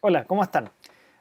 Hola, ¿cómo están?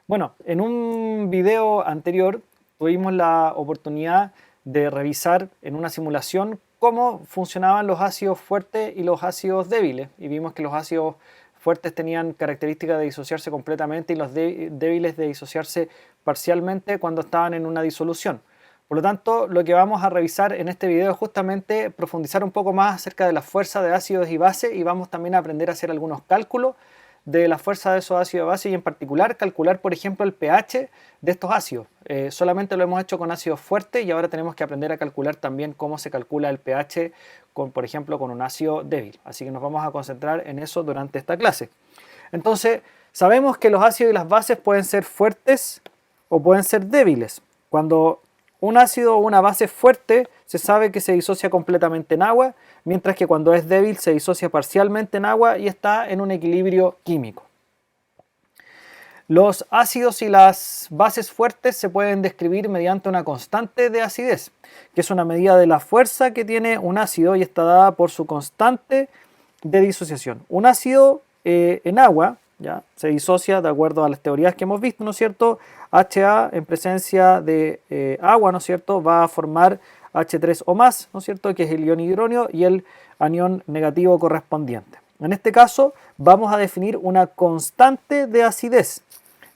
Bueno, en un video anterior tuvimos la oportunidad de revisar en una simulación cómo funcionaban los ácidos fuertes y los ácidos débiles. Y vimos que los ácidos fuertes tenían características de disociarse completamente y los débiles de disociarse parcialmente cuando estaban en una disolución. Por lo tanto, lo que vamos a revisar en este video es justamente profundizar un poco más acerca de la fuerza de ácidos y bases, y vamos también a aprender a hacer algunos cálculos de la fuerza de esos ácidos y bases, y en particular calcular, por ejemplo, el pH de estos ácidos. Solamente lo hemos hecho con ácidos fuertes y ahora tenemos que aprender a calcular también cómo se calcula el pH, por ejemplo, con un ácido débil. Así que nos vamos a concentrar en eso durante esta clase. Entonces, sabemos que los ácidos y las bases pueden ser fuertes o pueden ser débiles. Cuando un ácido o una base es fuerte, se sabe que se disocia completamente en agua, mientras que cuando es débil se disocia parcialmente en agua y está en un equilibrio químico. Los ácidos y las bases fuertes se pueden describir mediante una constante de acidez, que es una medida de la fuerza que tiene un ácido y está dada por su constante de disociación. Un ácido en agua ¿ya? Se disocia de acuerdo a las teorías que hemos visto, ¿no es cierto? HA en presencia de agua, ¿no es cierto? Va a formar H3 o más, ¿no es cierto? Que es el ion hidronio y el anión negativo correspondiente. En este caso vamos a definir una constante de acidez,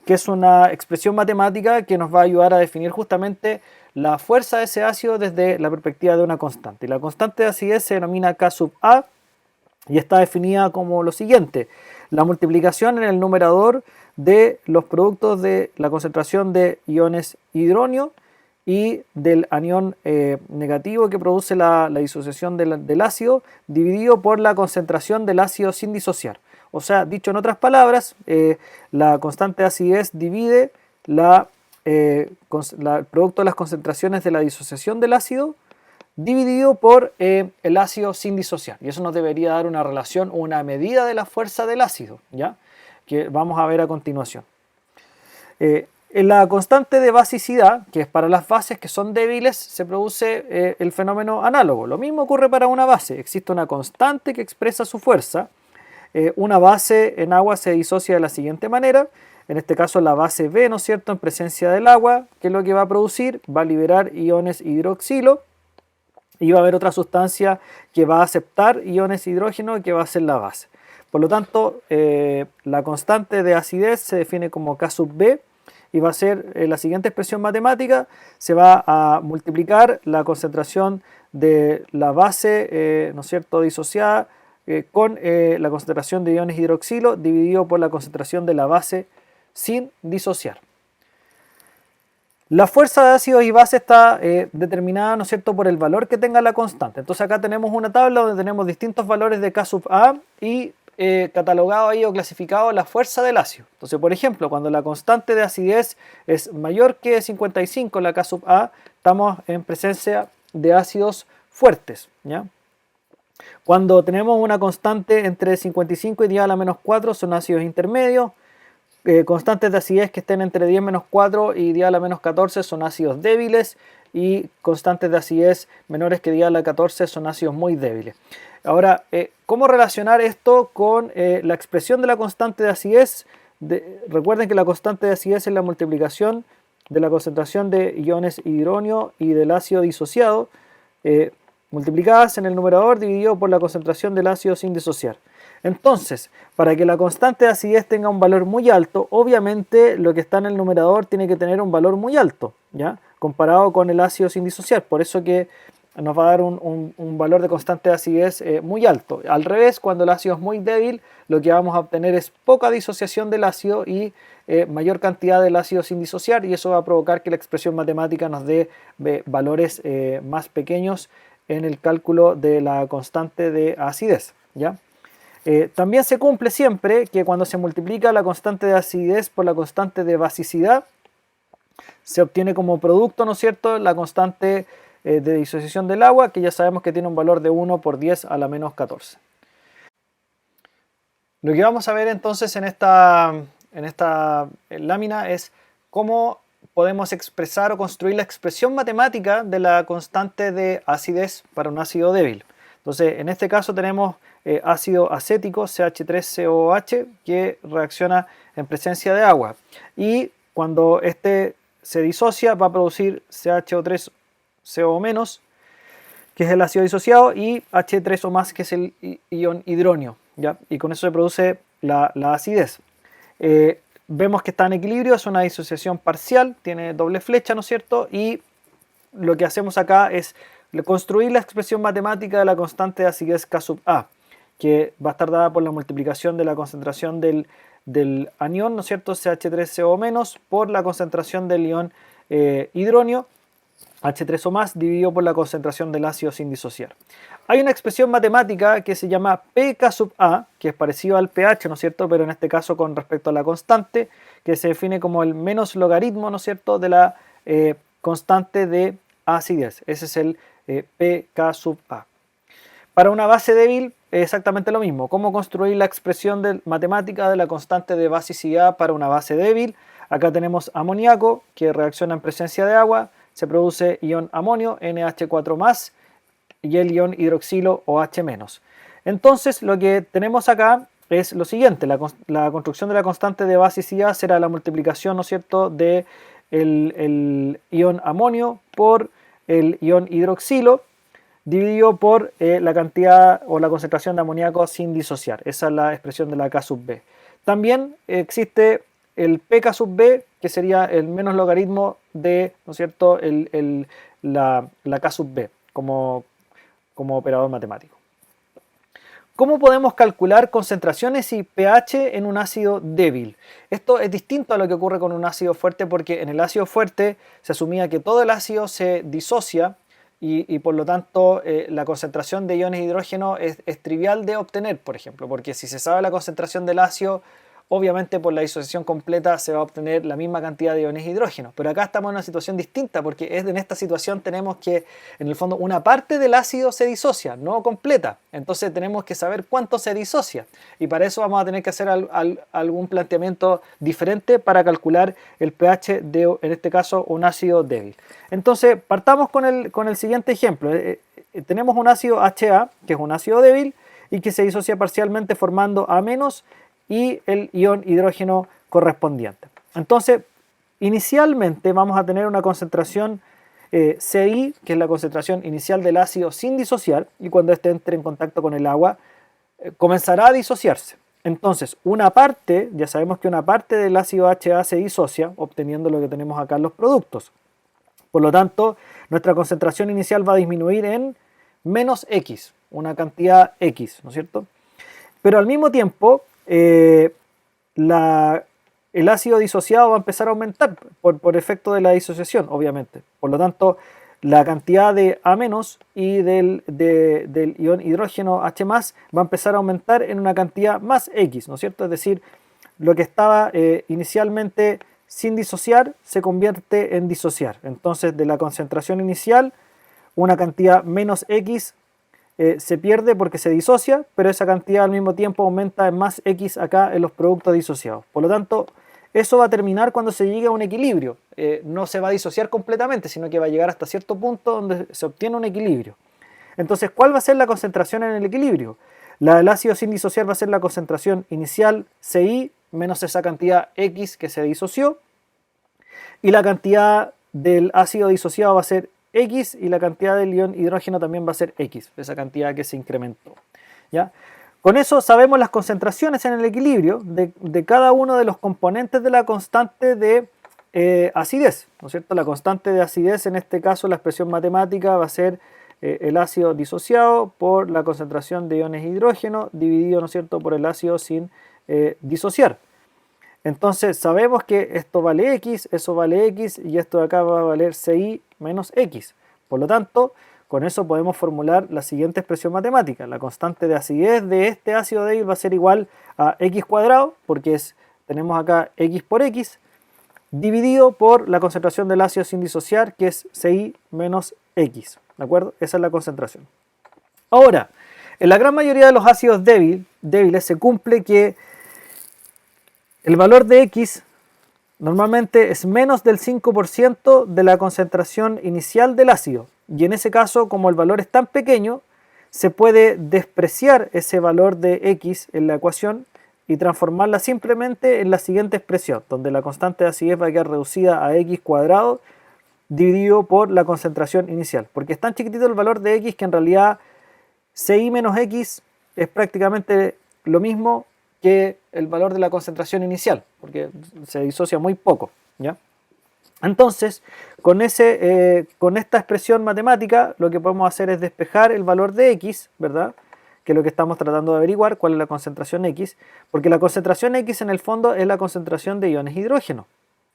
que es una expresión matemática que nos va a ayudar a definir justamente la fuerza de ese ácido desde la perspectiva de una constante. Y la constante de acidez se denomina K sub A y está definida como lo siguiente: la multiplicación en el numerador de los productos de la concentración de iones hidronio y del anión negativo que produce la disociación del ácido, dividido por la concentración del ácido sin disociar. O sea, dicho en otras palabras, la constante de acidez divide el producto de las concentraciones de la disociación del ácido dividido por el ácido sin disociar. Y eso nos debería dar una relación o una medida de la fuerza del ácido, ¿ya? Que vamos a ver a continuación. En la constante de basicidad, que es para las bases que son débiles, se produce el fenómeno análogo. Lo mismo ocurre para una base. Existe una constante que expresa su fuerza. Una base en agua se disocia de la siguiente manera. En este caso la base B, ¿no es cierto?, en presencia del agua, ¿qué es lo que va a producir? Va a liberar iones hidroxilo y va a haber otra sustancia que va a aceptar iones hidrógeno, que va a ser la base. Por lo tanto, la constante de acidez se define como K sub B y va a ser la siguiente expresión matemática. Se va a multiplicar la concentración de la base, ¿no es cierto?, disociada con la concentración de iones hidroxilo dividido por la concentración de la base sin disociar. La fuerza de ácidos y bases está determinada, ¿no es cierto?, por el valor que tenga la constante. Entonces acá tenemos una tabla donde tenemos distintos valores de K sub A y catalogado ahí o clasificado la fuerza del ácido. Entonces, por ejemplo, cuando la constante de acidez es mayor que 55, la K sub A, estamos en presencia de ácidos fuertes, ¿ya? Cuando tenemos una constante entre 55 y 10 a la menos 4 son ácidos intermedios. Constantes de acidez que estén entre 10 menos 4 y 10 a la menos 14 son ácidos débiles, y constantes de acidez menores que 10 a la 14 son ácidos muy débiles. Ahora, ¿cómo relacionar esto con la expresión de la constante de acidez? Recuerden que la constante de acidez es la multiplicación de la concentración de iones hidronio y del ácido disociado, multiplicadas en el numerador dividido por la concentración del ácido sin disociar. Entonces, para que la constante de acidez tenga un valor muy alto, obviamente lo que está en el numerador tiene que tener un valor muy alto, ¿ya?, comparado con el ácido sin disociar. Por eso que nos va a dar un valor de constante de acidez muy alto. Al revés, cuando el ácido es muy débil, lo que vamos a obtener es poca disociación del ácido y mayor cantidad del ácido sin disociar, y eso va a provocar que la expresión matemática nos dé valores más pequeños en el cálculo de la constante de acidez, ¿ya? También se cumple siempre que cuando se multiplica la constante de acidez por la constante de basicidad, se obtiene como producto, ¿no es cierto?, la constante de disociación del agua, que ya sabemos que tiene un valor de 1 por 10 a la menos 14. Lo que vamos a ver entonces en esta lámina es cómo podemos expresar o construir la expresión matemática de la constante de acidez para un ácido débil. Entonces, en este caso tenemos ácido acético, CH3COOH, que reacciona en presencia de agua. Y cuando este se disocia, va a producir CHO3CO-, que es el ácido disociado, y H3O+, que es el ion hidronio, ¿ya? Y con eso se produce la acidez. Vemos que está en equilibrio, es una disociación parcial, tiene doble flecha, ¿no es cierto? Y lo que hacemos acá es construir la expresión matemática de la constante de acidez K sub A, que va a estar dada por la multiplicación de la concentración del anión, ¿no es cierto?, CH3CO- por la concentración del ion hidronio, H3O+, dividido por la concentración del ácido sin disociar. Hay una expresión matemática que se llama pK sub A, que es parecido al pH, ¿no es cierto?, pero en este caso con respecto a la constante, que se define como el menos logaritmo, ¿no es cierto?, de la constante de acidez. Ese es el pK sub A. Para una base débil es exactamente lo mismo. ¿Cómo construir la expresión matemática de la constante de basicidad para una base débil? Acá tenemos amoníaco que reacciona en presencia de agua, se produce ion amonio, NH4+, y el ion hidroxilo, OH-. Entonces lo que tenemos acá es lo siguiente: la construcción de la constante de basicidad será la multiplicación, ¿no es cierto?, de el ion amonio por el ion hidroxilo, dividido por la cantidad o la concentración de amoníaco sin disociar. Esa es la expresión de la K sub B. También existe el pK sub B, que sería el menos logaritmo de, ¿no es cierto?, la K sub B como operador matemático. ¿Cómo podemos calcular concentraciones y pH en un ácido débil? Esto es distinto a lo que ocurre con un ácido fuerte, porque en el ácido fuerte se asumía que todo el ácido se disocia y por lo tanto la concentración de iones de hidrógeno es trivial de obtener, por ejemplo, porque si se sabe la concentración del ácido, obviamente por la disociación completa se va a obtener la misma cantidad de iones de hidrógeno. Pero acá estamos en una situación distinta, porque en esta situación tenemos que, en el fondo, una parte del ácido se disocia, no completa. Entonces tenemos que saber cuánto se disocia. Y para eso vamos a tener que hacer algún planteamiento diferente para calcular el pH de, en este caso, un ácido débil. Entonces partamos con el siguiente ejemplo. Tenemos un ácido HA, que es un ácido débil, y que se disocia parcialmente formando A- y el ion hidrógeno correspondiente. Entonces, inicialmente vamos a tener una concentración CI, que es la concentración inicial del ácido sin disociar, y cuando este entre en contacto con el agua, comenzará a disociarse. Entonces, una parte, ya sabemos que una parte del ácido HA se disocia, obteniendo lo que tenemos acá en los productos. Por lo tanto, nuestra concentración inicial va a disminuir en menos X, una cantidad X, ¿no es cierto? Pero al mismo tiempo, el ácido disociado va a empezar a aumentar por efecto de la disociación, obviamente. Por lo tanto, la cantidad de A- y del ion hidrógeno H+ va a empezar a aumentar en una cantidad más X, ¿no es cierto? Es decir, lo que estaba inicialmente sin disociar se convierte en disociar. Entonces, de la concentración inicial, una cantidad menos X se pierde porque se disocia, pero esa cantidad al mismo tiempo aumenta en más X acá en los productos disociados. Por lo tanto, eso va a terminar cuando se llegue a un equilibrio. No se va a disociar completamente, sino que va a llegar hasta cierto punto donde se obtiene un equilibrio. Entonces, ¿cuál va a ser la concentración en el equilibrio? La del ácido sin disociar va a ser la concentración inicial CI menos esa cantidad X que se disoció, y la cantidad del ácido disociado va a ser X, y la cantidad del ion hidrógeno también va a ser X, esa cantidad que se incrementó. ¿Ya? Con eso sabemos las concentraciones en el equilibrio de cada uno de los componentes de la constante de acidez, ¿no es cierto? La constante de acidez, en este caso la expresión matemática va a ser el ácido disociado por la concentración de iones de hidrógeno dividido, ¿no es cierto?, por el ácido sin disociar. Entonces sabemos que esto vale X, eso vale X, y esto de acá va a valer CI menos X. Por lo tanto, con eso podemos formular la siguiente expresión matemática. La constante de acidez de este ácido débil va a ser igual a X cuadrado, porque tenemos acá X por X, dividido por la concentración del ácido sin disociar, que es CI menos X. ¿De acuerdo? Esa es la concentración. Ahora, en la gran mayoría de los ácidos débiles se cumple que el valor de X normalmente es menos del 5% de la concentración inicial del ácido. Y en ese caso, como el valor es tan pequeño, se puede despreciar ese valor de x en la ecuación y transformarla simplemente en la siguiente expresión, donde la constante de acidez va a quedar reducida a x cuadrado dividido por la concentración inicial, porque es tan chiquitito el valor de x que en realidad CI menos x es prácticamente lo mismo que el valor de la concentración inicial, porque se disocia muy poco, ¿ya? Entonces, con esta expresión matemática, lo que podemos hacer es despejar el valor de x, ¿verdad? Que es lo que estamos tratando de averiguar, cuál es la concentración x, porque la concentración x en el fondo es la concentración de iones hidrógeno,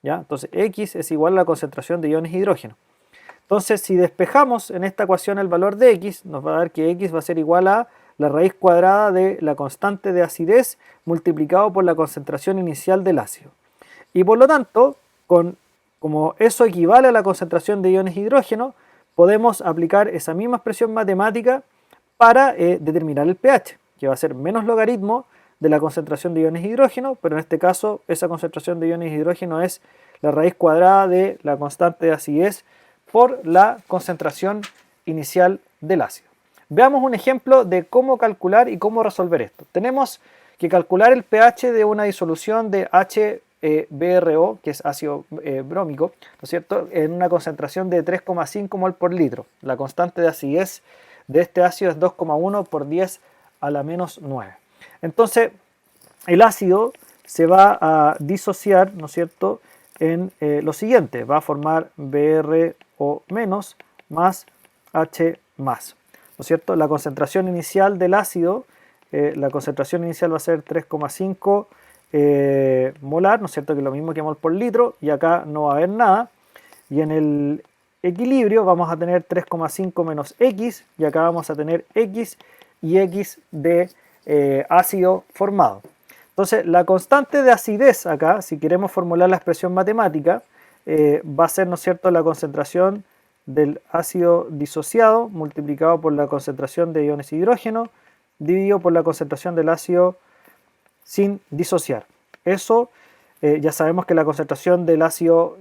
¿ya? Entonces, x es igual a la concentración de iones hidrógeno. Entonces, si despejamos en esta ecuación el valor de x, nos va a dar que x va a ser igual a la raíz cuadrada de la constante de acidez multiplicado por la concentración inicial del ácido. Y por lo tanto, como eso equivale a la concentración de iones hidrógeno, podemos aplicar esa misma expresión matemática para determinar el pH, que va a ser menos logaritmo de la concentración de iones hidrógeno, pero en este caso esa concentración de iones hidrógeno es la raíz cuadrada de la constante de acidez por la concentración inicial del ácido. Veamos un ejemplo de cómo calcular y cómo resolver esto. Tenemos que calcular el pH de una disolución de HBRO, que es ácido brómico, ¿no es cierto?, en una concentración de 3,5 mol por litro. La constante de acidez de este ácido es 2,1 por 10 a la menos 9. Entonces, el ácido se va a disociar, ¿no es cierto?, en lo siguiente. Va a formar BRO menos más H más, ¿no es cierto? La concentración inicial del ácido, la concentración inicial va a ser 3,5 molar, ¿no es cierto?, que es lo mismo que mol por litro, y acá no va a haber nada. Y en el equilibrio vamos a tener 3,5 menos x, y acá vamos a tener x y x de ácido formado. Entonces, la constante de acidez acá, si queremos formular la expresión matemática, va a ser, ¿no es cierto?, la concentración del ácido disociado multiplicado por la concentración de iones hidrógeno dividido por la concentración del ácido sin disociar. Eso, ya sabemos que la concentración del ácido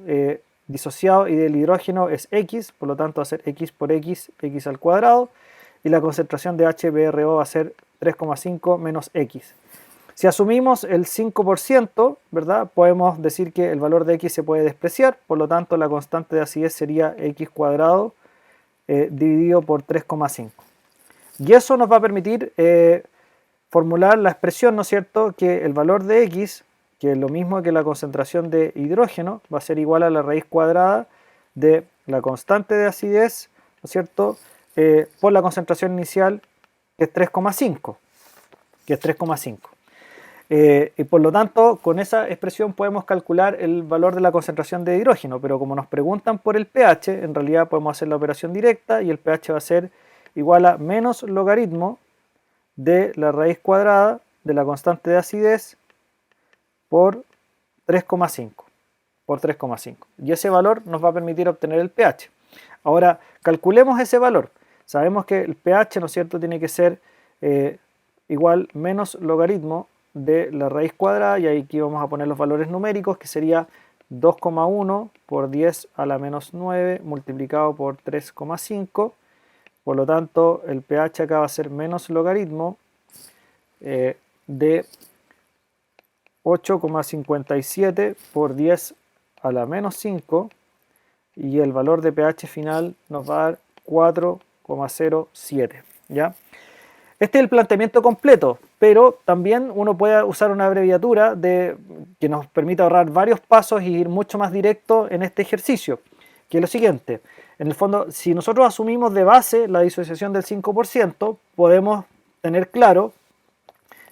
disociado y del hidrógeno es x, por lo tanto va a ser x por x, x al cuadrado, y la concentración de HBRO va a ser 3,5 menos x. Si asumimos el 5%, ¿verdad?, podemos decir que el valor de x se puede despreciar, por lo tanto la constante de acidez sería x cuadrado dividido por 3,5. Y eso nos va a permitir formular la expresión, ¿no es cierto?, que el valor de x, que es lo mismo que la concentración de hidrógeno, va a ser igual a la raíz cuadrada de la constante de acidez, ¿no es cierto?, por la concentración inicial, que es 3,5. Y por lo tanto, con esa expresión podemos calcular el valor de la concentración de hidrógeno, pero como nos preguntan por el pH, en realidad podemos hacer la operación directa y el pH va a ser igual a menos logaritmo de la raíz cuadrada de la constante de acidez por 3,5. Y ese valor nos va a permitir obtener el pH. Ahora, calculemos ese valor. Sabemos que el pH, ¿no es cierto?, tiene que ser igual menos logaritmo de la raíz cuadrada, y aquí vamos a poner los valores numéricos, que sería 2,1 por 10 a la menos 9 multiplicado por 3,5. Por lo tanto, el pH acá va a ser menos logaritmo de 8,57 por 10 a la menos 5, y el valor de pH final nos va a dar 4,07, ¿ya? Este es el planteamiento completo, pero también uno puede usar una abreviatura que nos permite ahorrar varios pasos y ir mucho más directo en este ejercicio, que es lo siguiente. En el fondo, si nosotros asumimos de base la disociación del 5%, podemos tener claro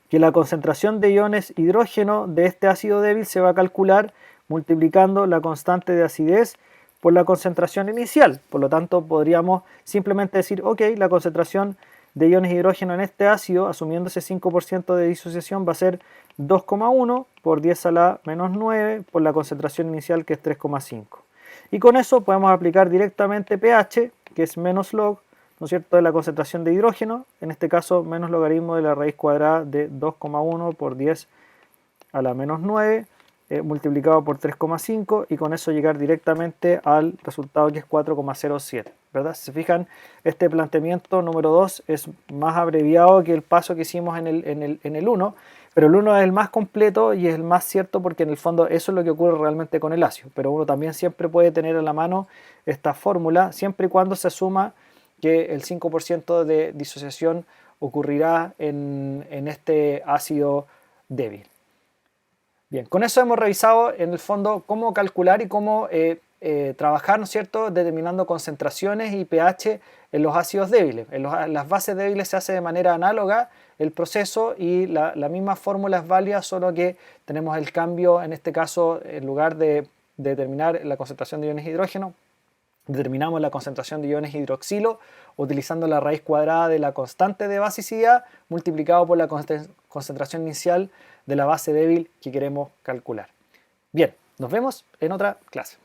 que la concentración de iones hidrógeno de este ácido débil se va a calcular multiplicando la constante de acidez por la concentración inicial. Por lo tanto, podríamos simplemente decir, ok, la concentración de iones hidrógeno en este ácido, asumiendo ese 5% de disociación, va a ser 2,1 por 10 a la menos 9 por la concentración inicial, que es 3,5. Y con eso podemos aplicar directamente pH, que es menos log, ¿no es cierto?, de la concentración de hidrógeno, en este caso menos logaritmo de la raíz cuadrada de 2,1 por 10 a la menos 9 multiplicado por 3,5, y con eso llegar directamente al resultado, que es 4,07. ¿verdad? Si se fijan, este planteamiento número 2 es más abreviado que el paso que hicimos en el 1, pero el 1 es el más completo y es el más cierto porque en el fondo eso es lo que ocurre realmente con el ácido. Pero uno también siempre puede tener a la mano esta fórmula, siempre y cuando se asuma que el 5% de disociación ocurrirá en este ácido débil. Bien, con eso hemos revisado en el fondo cómo calcular y cómo trabajar, ¿no es cierto?, determinando concentraciones y pH en los ácidos débiles. En las bases débiles se hace de manera análoga el proceso y la misma fórmula es válida, solo que tenemos el cambio, en este caso, en lugar de determinar la concentración de iones de hidrógeno, determinamos la concentración de iones hidroxilo utilizando la raíz cuadrada de la constante de basicidad multiplicado por la concentración inicial de la base débil que queremos calcular. Bien, nos vemos en otra clase.